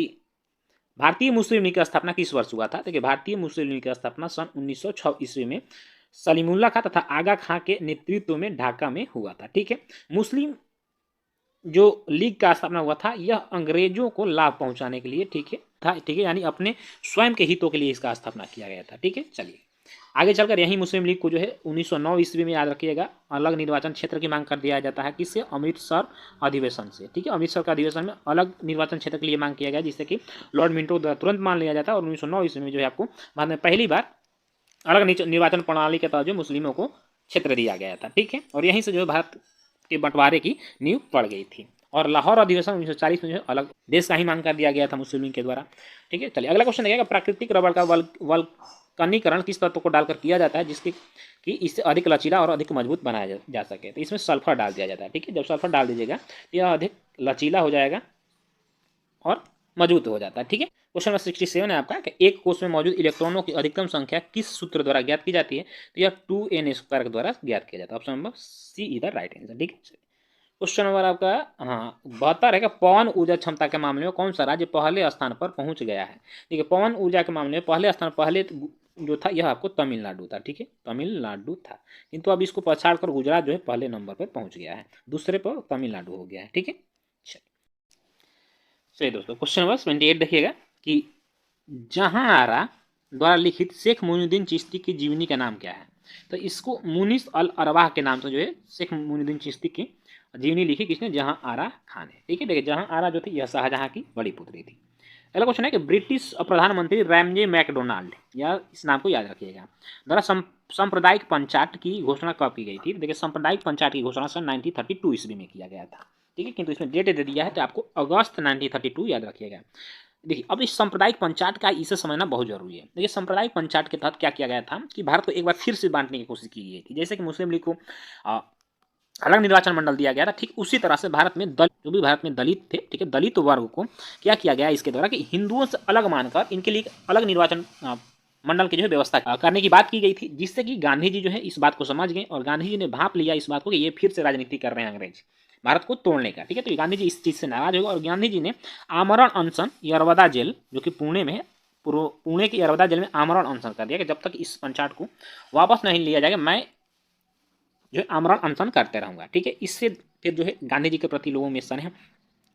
भारतीय मुस्लिम लीग की स्थापना किस वर्ष हुआ था? देखिए, भारतीय मुस्लिम लीग की स्थापना सन 1906 ईस्वी में सलीमुल्लाह खां तथा आगा खां के नेतृत्व में ढाका में हुआ था। ठीक है, मुस्लिम जो लीग का स्थापना हुआ था यह अंग्रेजों को लाभ पहुंचाने के लिए ठीक है, यानी अपने स्वयं के हितों के लिए इसका स्थापना किया गया था। ठीक है, चलिए आगे चलकर यही मुस्लिम लीग को जो है 1909 ईस्वी में, याद रखिएगा, अलग निर्वाचन क्षेत्र की मांग कर दिया जाता है। किससे? अमृतसर अधिवेशन से। ठीक है, अमृतसर का अधिवेशन में अलग निर्वाचन क्षेत्र के लिए मांग किया गया, जिससे कि लॉर्ड मिंटो द्वारा तुरंत मान लिया जाता है। और 1909 ईस्वी में जो है आपको बाद में पहली बार अलग निर्वाचन प्रणाली के तहत जो मुस्लिमों को क्षेत्र दिया गया था। ठीक है, और यहीं से जो है भारत के बंटवारे की नींव पड़ गई थी। और लाहौर अधिवेशन 1940 में जो है अलग देश का ही मांग कर दिया गया था मुस्लिम लीग के द्वारा। ठीक है, चलिए अगला क्वेश्चन है, प्राकृतिक रबड़ का वल्कनीकरण किस तत्व को डालकर किया जाता है जिसके कि इससे अधिक लचीला और अधिक मजबूत बनाया जा सके? तो इसमें सल्फर डाल दिया जाता है। ठीक है, जब सल्फर डाल दीजिएगा तो यह अधिक लचीला हो जाएगा और मजबूत हो जाता है। ठीक है, क्वेश्चन नंबर 67 है आपका कि एक कोष में मौजूद इलेक्ट्रॉनों की अधिकतम संख्या किस सूत्र द्वारा ज्ञात की जाती है? तो यह 2n² द्वारा ज्ञात किया जाता है। ऑप्शन नंबर सी इधर राइट आंसर। ठीक है, क्वेश्चन नंबर आपका 72 है कि पवन ऊर्जा क्षमता के मामले में कौन सा राज्य पहले स्थान पर पहुंच गया है? देखिए, पवन ऊर्जा के मामले में पहले स्थान पहले जो था यह आपको तमिलनाडु था। ठीक है, तमिलनाडु था, किंतु अब इसको पछाड़ कर गुजरात जो है पहले नंबर पर पहुंच गया है, दूसरे पर तमिलनाडु हो गया है। ठीक है, चलिए दोस्तों क्वेश्चन नंबर 78 देखिएगा कि जहांआरा द्वारा लिखित शेख मोइनुद्दीन चिश्ती की जीवनी का नाम क्या है? तो इसको मुनिस अल अरवाह के नाम से जो है शेख मोइनुद्दीन चिश्ती की जीवनी लिखी किसने? जहांआरा खान ने। ठीक है, देखिए जहांआरा जो थी यह शाहजहां की बड़ी पुत्री थी। अगला क्वेश्चन है कि ब्रिटिश प्रधानमंत्री रैमजे मैकडोनाल्ड, या इस नाम को याद रखिएगा, द्वारा सांप्रदायिक पंचायत की घोषणा कब की गई थी? देखिए, सांप्रदायिक पंचायत की घोषणा सन 1932 ईस्वी में किया गया था। ठीक है, किंतु इसमें डेट दे दिया है तो आपको अगस्त 1932 याद रखिएगा। देखिए, अब इस सांप्रदायिक पंचायत का इसे समझना बहुत जरूरी है। देखिए, सांप्रदायिक पंचायत के तहत क्या किया गया था कि भारत को एक बार फिर से बांटने की कोशिश की गई थी। जैसे कि मुस्लिम लीग को अलग निर्वाचन मंडल दिया गया था, ठीक उसी तरह से भारत में जो भी भारत में दलित थे, ठीक है, दलित वर्ग को क्या किया गया इसके द्वारा कि हिंदुओं से अलग मानकर इनके लिए अलग निर्वाचन मंडल की जो है व्यवस्था करने की बात की गई थी, जिससे कि गांधी जी जो है इस बात को समझ गए और गांधी जी ने भाप लिया इस बात को कि ये फिर से राजनीति कर रहे हैं अंग्रेज भारत को तोड़ने का। ठीक है, तो गांधी जी इस चीज़ से नाराज हो गए और गांधी जी ने आमरण अनशन यरवदा जेल, जो कि पुणे में है, पुणे की यरवदा जेल में आमरण अनशन कर दिया कि जब तक इस पंचायत को वापस नहीं लिया जाएगा मैं जो है आमरण अनशन करते रहूँगा। ठीक है, इससे फिर जो है गांधी जी के प्रति लोगों में स्नेह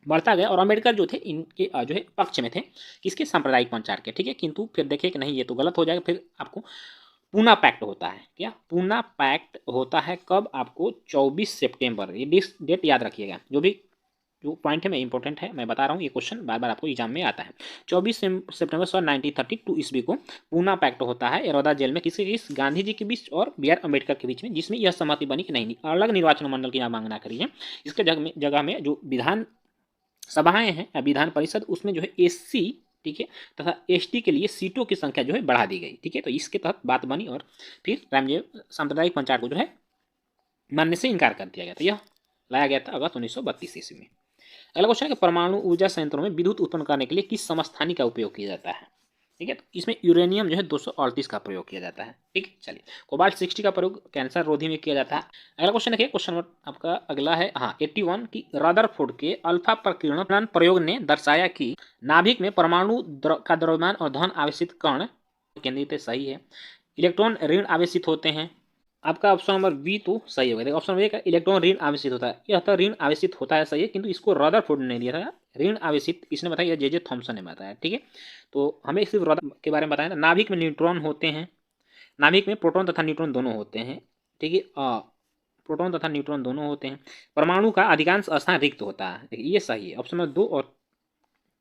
बढ़ता गया और अम्बेडकर जो थे इनके जो है पक्ष में थे, किसके? सांप्रदायिक पंचायत के। ठीक है, किंतु फिर देखिए कि नहीं ये तो गलत हो जाएगा। फिर आपको पूना पैक्ट होता है। क्या पूना पैक्ट होता है? कब? आपको 24 सितंबर, ये डेट याद रखिएगा। जो पॉइंट है मैं इंपॉर्टेंट है, मैं बता रहा हूँ, ये क्वेश्चन बार बार आपको एग्जाम में आता है। 24 सितंबर सन 1932 ईस्वी को पूना पैक्ट होता है यरवदा जेल में, किसके बीच? गांधी जी के बीच और बी आर अम्बेडकर के बीच में, जिसमें यह सहमति बनी कि नहीं अलग निर्वाचन मंडल की मांग ना करिए। इसके जगह में जो विधान सभाएं हैं या विधान परिषद, उसमें जो है एससी, ठीक है, तथा एसटी के लिए सीटों की संख्या जो है बढ़ा दी गई। ठीक है, तो इसके तहत बात बनी और फिर रामजे सांप्रदायिक पंचायत को जो है मानने से इनकार कर दिया गया। तो यह लाया गया था अगस्त 1932 ईस्वी में। अगला क्वेश्चन है कि परमाणु ऊर्जा संयंत्रों में विद्युत उत्पन्न करने के लिए किस समस्थानी का उपयोग किया जाता है? ठीक है, तो इसमें यूरेनियम जो है 238 का प्रयोग किया जाता है। ठीक है, चलिए कोबाल्ट 60 का प्रयोग कैंसर रोधी में किया जाता है। अगला क्वेश्चन देखिए, क्वेश्चन नंबर आपका अगला है 81 की रदरफोर्ड के अल्फा प्रकीर्णन प्रयोग ने दर्शाया कि नाभिक में परमाणु का द्रव्यमान और धन आवेशित कण केंद्रित है। सही है। इलेक्ट्रॉन ऋण आवेशित होते हैं। आपका ऑप्शन नंबर बी तो सही होगा। देखिए, ऑप्शन नंबर ए का इलेक्ट्रॉन ऋण आवेशित होता है, यह तो ऋण आवेशित होता है, सही है, किंतु इसको रदरफोर्ड ने दिया था ऋण आवेशित, इसने बताया, जे थॉमसन ने बताया। ठीक है, तो हमें सिर्फ रदर के बारे में बताया था। नाभिक में न्यूट्रॉन होते हैं, नाभिक में प्रोटॉन तथा न्यूट्रॉन दोनों होते हैं, ठीक है, प्रोटॉन तथा न्यूट्रॉन दोनों होते हैं। परमाणु का अधिकांश स्थान रिक्त होता है, देखिए ये सही है, ऑप्शन नंबर 2 और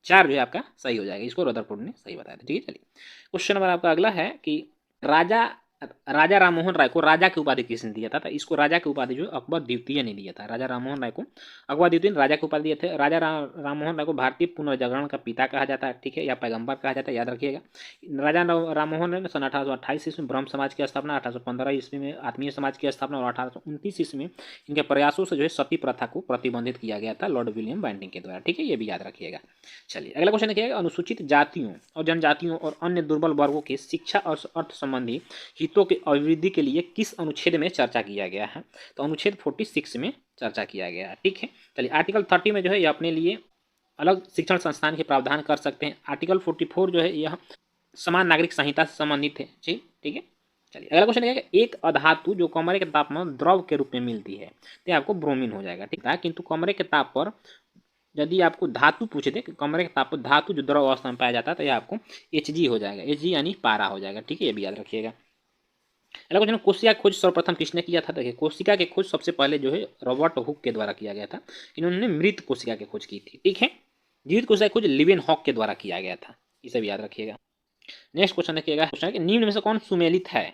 4 जो है आपका सही हो जाएगा, इसको रदरफोर्ड ने सही बताया था, ठीक है। चलिए क्वेश्चन नंबर आपका अगला है कि राजा राजा राममोहन राय को राजा की उपाधि किसने दिया था? तो इसको राजा की उपाधि जो अकबर द्वितीय ने दिया था। राजा राममोहन राय को अकबर द्वितीय ने राजा की उपाधि दिए थे। राजा राममोहन राय को भारतीय पुनर्जागरण का पिता कहा जाता है, ठीक है, या पैगंबर कहा जाता है, याद रखिएगा। राजा राममोहन राय ने सन 1828 ईस्वी में ब्रह्म समाज की स्थापना, 1815 ईस्वी में आत्मीय समाज की स्थापना और 1829 ईस्वी में इनके प्रयासों से जो है सती प्रथा को प्रतिबंधित किया गया था लॉर्ड विलियम बेंटिंक के द्वारा, ठीक है, ये भी याद रखिएगा। चलिए अगला क्वेश्चन देखिएगा, अनुसूचित जातियों और जनजातियों और अन्य दुर्बल वर्गों के शिक्षा और अर्थ संबंधी हितों की अभिवृद्धि के लिए किस अनुच्छेद में चर्चा किया गया है? तो अनुच्छेद 46 में चर्चा किया गया है, ठीक है। चलिए आर्टिकल 30 में जो है ये अपने लिए अलग शिक्षण संस्थान के प्रावधान कर सकते हैं। आर्टिकल 44 जो है यह समान नागरिक संहिता से संबंधित है, ठीक है। चलिए अगला क्वेश्चन है, एक अधातु जो कमरे के तापमान द्रव के रूप में मिलती है तो आपको ब्रोमीन हो जाएगा, ठीक है। किंतु कमरे के ताप पर यदि आपको धातु पूछे थे, कमरे के ताप पर धातु जो द्रव अवस्था में पाया जाता है तो यह आपको Hg हो जाएगा, Hg यानी पारा हो जाएगा, ठीक है, ये भी याद रखिएगा। अगला क्वेश्चन, कोशिका की खोज सर्वप्रथम किसने किया था? देखिए कोशिका की खोज सबसे पहले जो है रॉबर्ट हुक के द्वारा किया गया था। इन्होंने मृत कोशिका की खोज की थी, ठीक है। जीवित कोशिका की खोज लिवेन हॉक के द्वारा किया गया था, इसे भी याद रखिएगा। नेक्स्ट क्वेश्चन देखिएगा, क्वेश्चन है कि निम्न में से कौन सुमेलित है,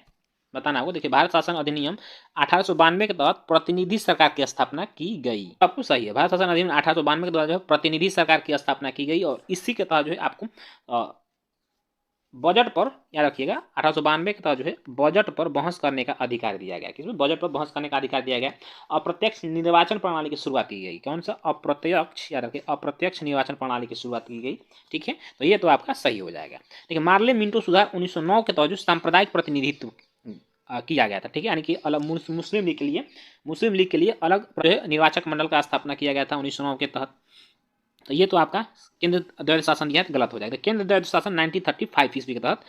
बताना होगा। देखिए भारत शासन अधिनियम 1892 के तहत प्रतिनिधि सरकार की स्थापना की गई, आपको सही है। भारत शासन अधिनियम 1892 के द्वारा जो है प्रतिनिधि सरकार की स्थापना की गई और इसी के तहत जो है आपको बजट पर याद रखिएगा 1892 के तहत जो है बजट पर बहस करने का अधिकार दिया गया। किसमें? बजट पर बहस करने का अधिकार दिया गया। अप्रत्यक्ष निर्वाचन प्रणाली की शुरुआत की गई। कौन सा? अप्रत्यक्ष, याद रखिए अप्रत्यक्ष निर्वाचन प्रणाली की शुरुआत की गई, ठीक है। तो ये तो आपका सही हो जाएगा। देखिए मार्ले मिंटो सुधार 1909 के तहत जो सांप्रदायिक प्रतिनिधित्व किया गया था, ठीक है, यानी कि अलग मुस्लिम लीग के लिए अलग निर्वाचक मंडल का स्थापना किया गया था 1909 के तहत। तो ये तो आपका केंद्र द्वैध शासन दिया तो गलत हो जाएगा। केंद्र द्वैध शासन 1935 ईस्वी के तहत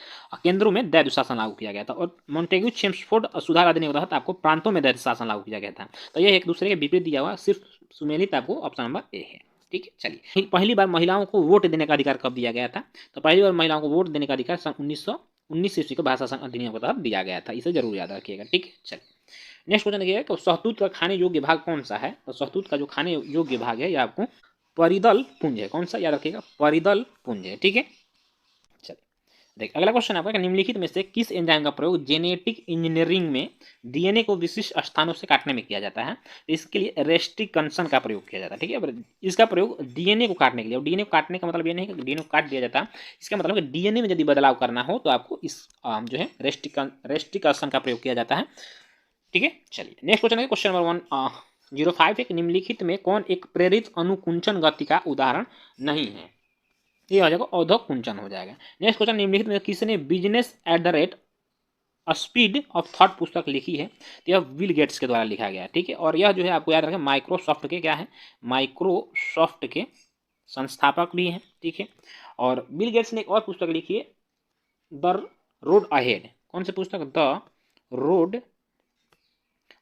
केंद्रों में द्वैध शासन लागू किया गया था और मॉन्टेग्यू चेम्सफोर्ड सुधार अधिनियम के तहत आपको प्रांतों में द्वैध शासन लागू किया गया था। तो ये एक दूसरे के विपरीत दिया हुआ, सिर्फ सुमेलित आपको ऑप्शन नंबर ए है, ठीक है। चलिए पहली बार महिलाओं को वोट देने का अधिकार कब दिया गया था? तो पहली बार महिलाओं को वोट देने का अधिकार सन 1919 ईस्वी को भारत शासन अधिनियम के तहत दिया गया था, इसे जरूर याद रखिएगा, ठीक है। चलिए नेक्स्ट क्वेश्चन देखिएगा कि शहतूत का खाने योग्य भाग कौन सा है? तो शहतूत का जो खाने योग्य भाग है यह आपको परिदल पुंज है। कौन सा? याद रखिएगा परिदल पुंज है, ठीक है। चलिए देखिए अगला क्वेश्चन आपका, निम्नलिखित में से किस एंजाइम का प्रयोग जेनेटिक इंजीनियरिंग में डीएनए को विशिष्ट स्थानों से काटने में किया जाता है? तो इसके लिए रेस्ट्रिकशन का प्रयोग किया जाता है, ठीक है। इसका प्रयोग डीएनए को काटने के लिए, और डीएनए को काटने का मतलब ये नहीं कि डीएनए को काट दिया जाता है, इसका मतलब है डीएनए में यदि बदलाव करना हो तो आपको इस जो है रेस्ट्रिकशन का प्रयोग किया जाता है, ठीक है। चलिए नेक्स्ट क्वेश्चन है क्वेश्चन नंबर 105 है, निम्नलिखित में कौन एक प्रेरित अनुकुंचन गति का उदाहरण नहीं है? ये हो जाएगा औधकुंचन हो जाएगा। नेक्स्ट क्वेश्चन, निम्नलिखित में किसने business at the rate speed of thought पुस्तक लिखी है? तो यह बिल गेट्स के द्वारा लिखा गया है, ठीक है। और यह जो है आपको याद रखें माइक्रोसॉफ्ट के क्या है, माइक्रोसॉफ्ट के संस्थापक भी हैं, ठीक है। और बिल गेट्स ने एक और पुस्तक लिखी है द रोड अहेड। कौन सी पुस्तक? द रोड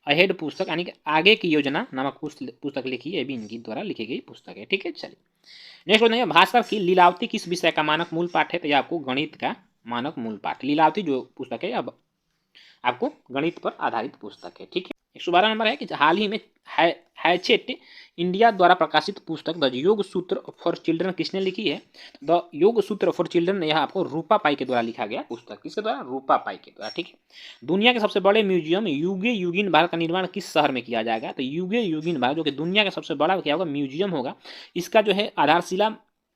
अहेड पुस्तक, यानी कि आगे की योजना नामक पुस्तक लिखी है, भी इनकी द्वारा लिखी गई पुस्तक है, ठीक है। चलिए नेक्स्ट क्वेश्चन है, भास्कर की लीलावती किस विषय का मानक मूल पाठ है? तो यह आपको गणित का मानक मूल पाठ, लीलावती जो पुस्तक है अब आपको गणित पर आधारित पुस्तक है, ठीक है। 112 नंबर है कि हाल ही में हैचेट इंडिया द्वारा प्रकाशित पुस्तक द योग सूत्र फॉर चिल्ड्रन किसने लिखी है? द योग सूत्र फॉर चिल्ड्रन यह आपको रूपा पाई के द्वारा लिखा गया पुस्तक। किसके द्वारा? रूपा पाई के द्वारा, ठीक है। दुनिया के सबसे बड़े म्यूजियम युगे युगिन भारत का निर्माण किस शहर में किया जाएगा? तो युगे युगिन भारत जो कि दुनिया का सबसे बड़ा क्या होगा म्यूजियम होगा, इसका जो है आधारशिला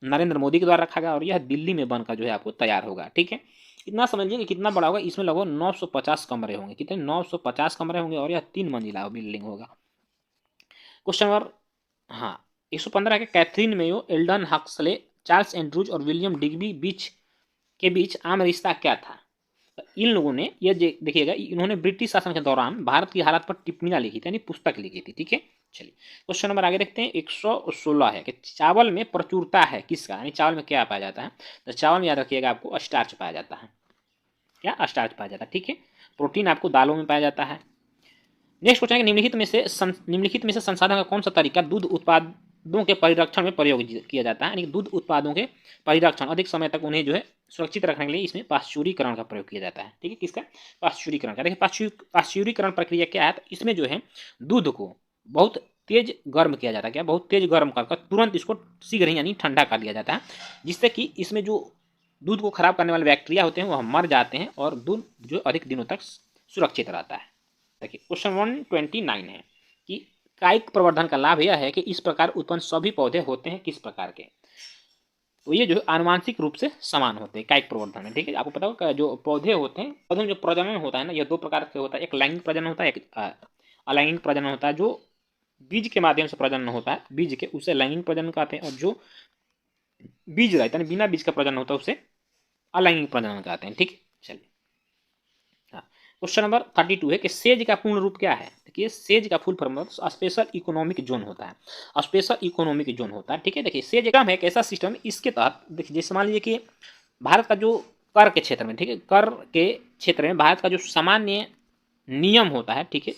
नरेंद्र मोदी के द्वारा रखा गया और यह दिल्ली में बनकर जो है आपको तैयार होगा, ठीक है। इतना समझिए कि कितना बड़ा होगा, इसमें लगभग 950 कमरे होंगे। कितने? 950 कमरे होंगे और यह 3 मंजिला बिल्डिंग होगा। क्वेश्चन नंबर 115 के Catherine Mayo, Elden Huxley, Charles Andrews और विलियम डिग्बी के बीच आम रिश्ता क्या था? तो इन लोगों ने ये देखिएगा, इन्होंने ब्रिटिश शासन के दौरान भारत की हालत पर टिप्पणियां लिखी थी, यानी पुस्तक लिखी थी, ठीक है। चलिए क्वेश्चन नंबर आगे देखते हैं। 116 है कि चावल में प्रचुरता है किसका, यानी चावल में क्या पाया जाता है? तो चावल में याद रखिएगा आपको स्टार्च पाया जाता है। क्या? स्टार्च पाया जाता है, ठीक है। प्रोटीन आपको दालों में पाया जाता है। नेक्स्ट क्वेश्चन है, निम्नलिखित में से संसाधन का कौन सा तरीका दूध दूधों के परिरक्षण में प्रयोग किया जाता है, यानी दूध उत्पादों के परिरक्षण अधिक समय तक उन्हें जो है सुरक्षित रखने के लिए इसमें पाश्चुरीकरण का प्रयोग किया जाता है। ठीक है, किसका? पाश्चुरीकरण का। देखिए पाश्चुरीकरण प्रक्रिया क्या है, तो इसमें जो है दूध को बहुत तेज गर्म किया जाता है। क्या? बहुत तेज गर्म कर तुरंत इसको शीघ्र ही यानी ठंडा कर लिया जाता है, जिससे कि इसमें जो दूध को खराब करने वाले बैक्टीरिया होते हैं वह मर जाते हैं और दूध जो अधिक दिनों तक सुरक्षित रहता है। देखिए क्वेश्चन 129 है कि कायिक प्रवर्धन का लाभ यह है कि इस प्रकार उत्पन्न सभी पौधे होते हैं किस प्रकार के? तो ये जो आनुवांशिक रूप से समान होते हैं कायिक प्रवर्धन में। ठीक है, आपको पता होगा जो पौधे होते हैं, पौधों में जो प्रजनन होता है ना, यह दो प्रकार से होता है। एक लैंगिक प्रजनन होता है, एक अलैंगिक प्रजनन होता है। जो बीज के माध्यम से प्रजनन होता है बीज के, उसे लैंगिक प्रजनन कहते हैं, और जो बीज रहता है बिना बीज का प्रजनन होता है उसे अलैंगिक प्रजनन कहते हैं। ठीक है, चलिए क्वेश्चन नंबर 32 है कि सेज का पूर्ण रूप क्या है? देखिए सेज का full form special economic zone होता है, स्पेशल इकोनॉमिक जोन होता है। ठीक है, देखिए सेज का है एक ऐसा सिस्टम, इसके तहत देखिए जैसे मान लीजिए कि भारत का जो कर के क्षेत्र में, ठीक है, कर के क्षेत्र में भारत का जो सामान्य नियम होता है, ठीक है,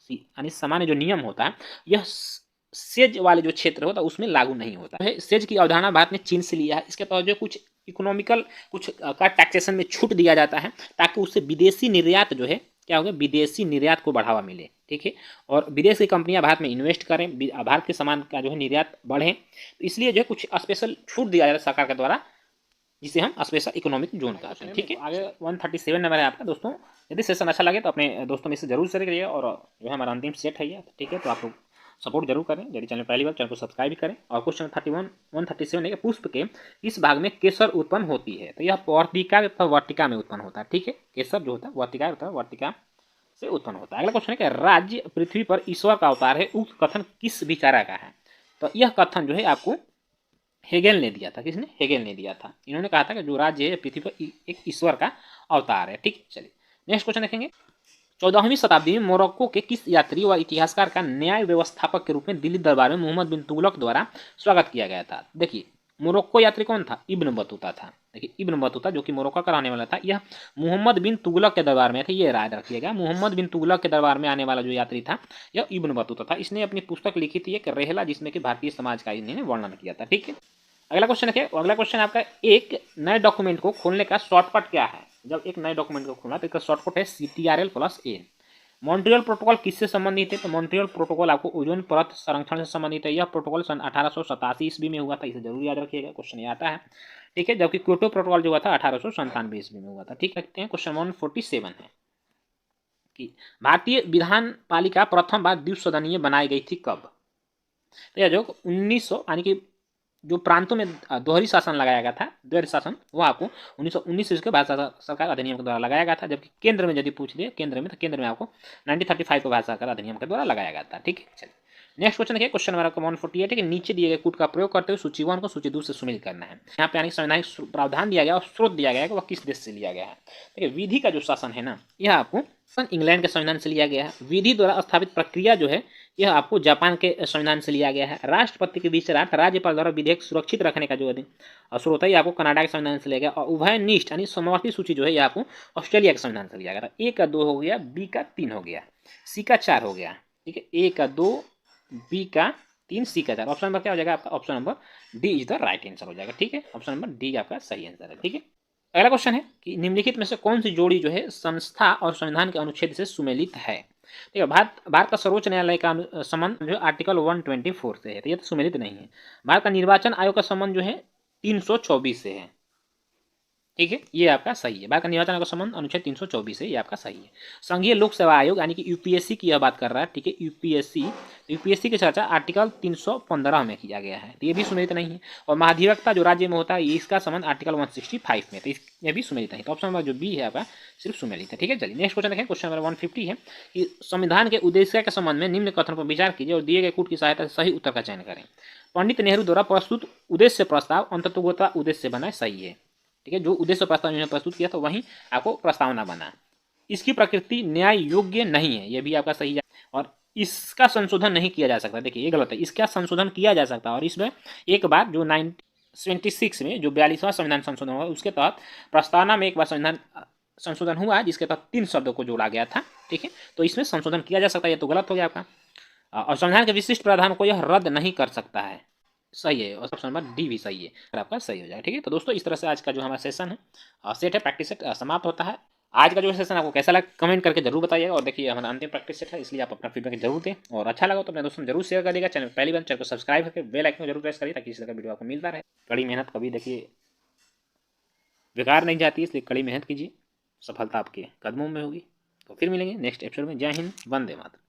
यानी सामान्य जो नियम होता है यह सेज वाले जो क्षेत्र होता है उसमें लागू नहीं होता है। सेज की अवधारणा भारत ने चीन से लिया है। इसके तहत जो कुछ इकोनॉमिकल कुछ का टैक्सेशन में छूट दिया जाता है ताकि उससे विदेशी निर्यात जो है क्या होगा, विदेशी निर्यात को बढ़ावा मिले। ठीक है, और विदेश की कंपनियां भारत में इन्वेस्ट करें, भारत के सामान का जो है निर्यात बढ़े, तो इसलिए जो है कुछ स्पेशल छूट दिया जाता है सरकार के द्वारा, जिसे हम स्पेशल इकोनॉमिक जोन कहते हैं। ठीक है, आगे 137 नंबर है आपका। दोस्तों यदि सेशन अच्छा लगे तो अपने दोस्तों में से जरूर शेयर करिए, और जो है हमारा अंतिम सेट है ये। ठीक है, तो आप लोग सपोर्ट जरूर करें, यदि चैनल पहली बार चैनल को सब्सक्राइब भी करें। और क्वेश्चन 137 है, पुष्प के इस भाग में केसर उत्पन्न होती है? तो यह वर्तिका तथा वर्तिका में उत्पन्न होता है। ठीक है, केसर जो होता है वर्तिका तथा वर्तिका से उत्पन्न होता है। अगला क्वेश्चन है कि राज्य पृथ्वी पर ईश्वर का अवतार है, उक्त कथन किस विचारक का है? तो यह कथन जो है आपको हेगेल ने दिया था। किसने? हेगेल ने दिया था। इन्होंने कहा था कि जो राज्य है पृथ्वी पर एक ईश्वर का अवतार है। ठीक, चलिए नेक्स्ट क्वेश्चन देखेंगे। 14वीं शताब्दी में मोरक्को के किस यात्री व इतिहासकार का न्याय व्यवस्थापक के रूप में दिल्ली दरबार में मोहम्मद बिन तुगलक द्वारा स्वागत किया गया था? देखिए मोरक्को यात्री कौन था? इब्न बतूता था। देखिए इब्न बतूता जो कि मोरक्को का रहने वाला था, यह मोहम्मद बिन तुगलक के दरबार में थे। ये याद रखिएगा, मोहम्मद बिन तुगलक के दरबार में आने वाला जो यात्री था यह इब्न बतूता था। इसने अपनी पुस्तक लिखी थी एक रेहला, जिसमें कि भारतीय समाज का इन्होंने वर्णन किया था। ठीक है, अगला क्वेश्चन है, अगला क्वेश्चन आपका, एक नए डॉक्यूमेंट को खोलने का शॉर्टकट क्या है? जब एक नए डॉक्यूमेंट को खोलना तो इसका शॉर्टकट है CTRL+A। मॉन्ट्रियल प्रोटोकॉल किससे संबंधित है? तो मॉन्ट्रियल प्रोटोकॉल आपको ओजोन परत संरक्षण से संबंधित है। यह प्रोटोकॉल सन 1887 ईस्वी में हुआ था, इसे जरूर याद रखिएगा, क्वेश्चन ये आता है। ठीक है, जबकि क्योटो प्रोटोकॉल जो हुआ था 1897 ईस्वी में हुआ था। ठीक, रखते हैं। क्वेश्चन 147 है कि भारतीय विधान पालिका प्रथम बार द्विसदनीय बनाई गई थी कब? तो यह जो 1900 यानी कि जो प्रांतों में दोहरी शासन लगाया गया था, दोहरी शासन, वो आपको 1919 ईस्वी के भारत सरकार अधिनियम के द्वारा लगाया गया था। जबकि केंद्र में यदि पूछ दे केंद्र में, तो केंद्र में आपको 1935 को भारत सरकार अधिनियम के द्वारा लगाया गया था। ठीक है, चलिए नेक्स्ट क्वेश्चन देखिए। क्वेश्चन नंबर 148 है कि नीचे दिए गए कूट का प्रयोग करते हुए सूची 1 को सूची 2 से सुमेलित करना है। यहाँ पे यानी संवैधानिक प्रावधान दिया गया और स्रोत दिया गया है कि वह किस देश से लिया गया है। देखिए विधि का जो शासन है ना, यह आपको इंग्लैंड के संविधान से लिया गया है। विधि द्वारा स्थापित प्रक्रिया जो है यह आपको जापान के संविधान से लिया गया है। राष्ट्रपति के विचारार्थ राज्यपाल द्वारा विधेयक सुरक्षित रखने का जो स्रोत है ये आपको कनाडा के संविधान से लिया गया। और उभयनिष्ठ यानी समवर्ती सूची जो है ये आपको ऑस्ट्रेलिया के संविधान से लिया गया था। A का 2 हो गया, B का 3 हो गया, C का 4 हो गया। ठीक है, A का 2, B का 3, C का 4। ऑप्शन नंबर क्या हो जाएगा आपका? Option number D is the right answer हो जाएगा। ठीक है, ऑप्शन नंबर D आपका सही आंसर है। ठीक है, अगला क्वेश्चन है कि निम्नलिखित में से कौन सी जोड़ी जो है संस्था और संविधान के अनुच्छेद से सुमेलित है? ठीक है, भारत का सर्वोच्च न्यायालय का संबंध जो आर्टिकल 124 से है, तो ये तो सुमेलित नहीं है। भारत का निर्वाचन आयोग का संबंध जो है 324 से है। ठीक है, ये आपका सही है। भारत का निर्वाचन आयोग का संबंध अनुच्छेद 324 है, ये आपका सही है। संघीय लोक सेवा आयोग यानी कि यूपीएससी की यह बात कर रहा है। ठीक है, यूपीएससी की चर्चा आर्टिकल 315 में किया गया है, तो ये भी सुमेलित नहीं है। और महाधिवक्ता जो राज्य में होता है इसका संबंध आर्टिकल 165 में, तो ये भी सुमेलित नहीं। तो ऑप्शन नंबर जो बी है आपका सिर्फ सुमेलित है। ठीक है, चलिए नेक्स्ट क्वेश्चन देखें। क्वेश्चन नंबर 150 है कि संविधान के उद्देश्य के संबंध में निम्न कथन पर विचार कीजिए और दिए गए कूट की सहायता से सही उत्तर का चयन करें। पंडित नेहरू द्वारा प्रस्तुत उद्देश्य प्रस्ताव अंततोगता उद्देश्य बनाए सही है। ठीक है, जो उद्देश्य प्रस्ताव इन्होंने प्रस्तुत किया तो वहीं आपको प्रस्तावना बना। इसकी प्रकृति न्याय योग्य नहीं है, यह भी आपका सही है। और इसका संशोधन नहीं किया जा सकता, देखिए ये गलत है। इसका संशोधन किया जा सकता है और इसमें एक बार जो 1976 में जो 42वां संविधान संशोधन हुआ उसके तहत प्रस्तावना में एक बार संविधान संशोधन हुआ जिसके तहत 3 शब्दों को जोड़ा गया था। ठीक है, तो इसमें संशोधन किया जा सकता है, ये तो गलत हो गया आपका। और संविधान के विशिष्ट प्रावधान को यह रद्द नहीं कर सकता है। सही है, और ऑप्शन नंबर डी भी सही है, अगर आपका सही हो जाए। ठीक है, तो दोस्तों इस तरह से आज का जो हमारा सेशन है सेट है प्रैक्टिस सेट समाप्त होता है। आज का जो सेशन आपको कैसा लगा कमेंट करके जरूर बताइएगा। और देखिए हमारा अंतिम प्रैक्टिस सेट है, इसलिए आप अपना फीडबैक जरूर दें, और अच्छा लगा तो अपने दोस्तों में जरूर शेयर करिएगा। चैनल पहली बार चैनल को सब्सक्राइब करके बेल आइकन जरूर प्रेस करिए, ताकि इस तरह का वीडियो आपको मिलता रहे। कड़ी मेहनत कभी देखिए बेकार नहीं जाती, इसलिए कड़ी मेहनत कीजिए, सफलता आपके कदमों में होगी। तो फिर मिलेंगे नेक्स्ट एपिसोड में। जय हिंद, वंदे मातरम।